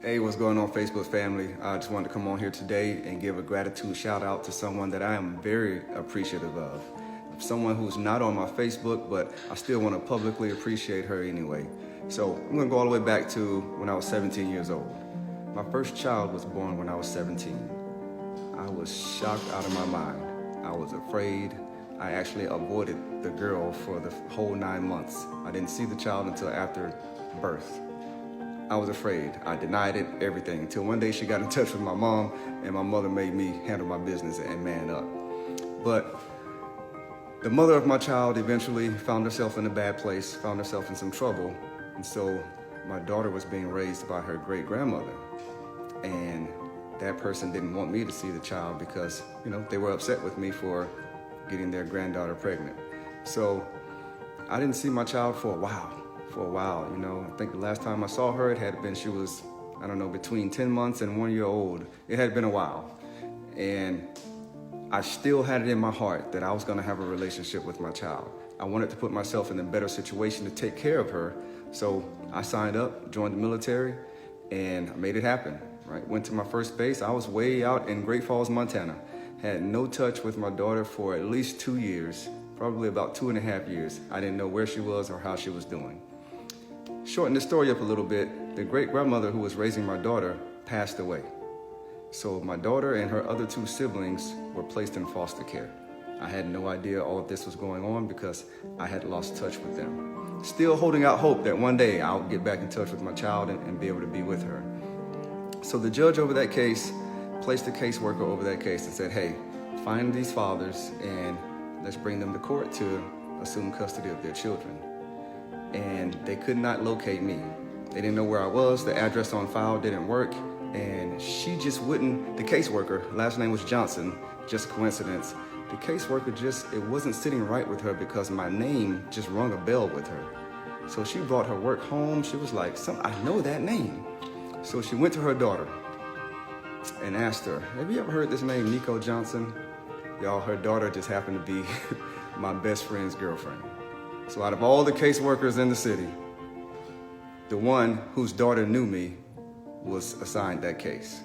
Hey, what's going on, Facebook family? I just wanted to come on here today and give a gratitude shout out to someone that I am very appreciative of. Someone who's not on my Facebook, but I still want to publicly appreciate her anyway. So I'm gonna go all the way back to when I was 17 years old. My first child was born when I was 17. I was shocked out of my mind. I was afraid. I actually avoided the girl for the whole 9 months. I didn't see the child until after birth. I was afraid. I denied it, everything, until one day she got in touch with my mom, and my mother made me handle my business and man up. But the mother of my child eventually found herself in a bad place, found herself in some trouble, and so my daughter was being raised by her great-grandmother. And that person didn't want me to see the child because, they were upset with me for getting their granddaughter pregnant. So I didn't see my child for a while. I think the last time I saw her, it had been, she was, between 10 months and 1 year old. It had been a while. And I still had it in my heart that I was gonna have a relationship with my child. I wanted to put myself in a better situation to take care of her. So I signed up, joined the military, and I made it happen, right? Went to my first base. I was way out in Great Falls, Montana. Had no touch with my daughter for at least 2 years, probably about 2.5 years. I didn't know where she was or how she was doing. Shorten the story up a little bit, the great-grandmother who was raising my daughter passed away. So my daughter and her other 2 siblings were placed in foster care. I had no idea all of this was going on because I had lost touch with them. Still holding out hope that one day I'll get back in touch with my child and be able to be with her. So the judge over that case placed a caseworker over that case and said, hey, find these fathers and let's bring them to court to assume custody of their children. And they could not locate me. They didn't know where I was. The address on file didn't work. And she just wouldn't, the caseworker, last name was Johnson, just coincidence. The caseworker it wasn't sitting right with her because my name just rung a bell with her. So she brought her work home. She was like, I know that name. So she went to her daughter and asked her, have you ever heard this name, Nico Johnson? Y'all, her daughter just happened to be my best friend's girlfriend. So out of all the caseworkers in the city, the one whose daughter knew me was assigned that case.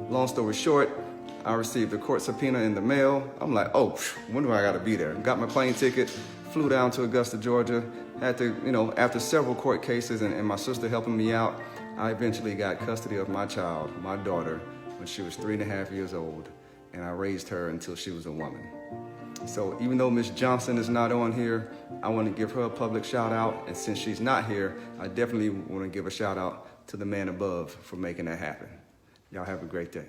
Long story short, I received a court subpoena in the mail. I'm like, oh, when do I gotta be there? Got my plane ticket, flew down to Augusta, Georgia. Had to, after several court cases and my sister helping me out, I eventually got custody of my child, my daughter, when she was 3.5 years old. And I raised her until she was a woman. So even though Miss Johnson is not on here, I want to give her a public shout out. And since she's not here, I definitely want to give a shout out to the man above for making that happen. Y'all have a great day.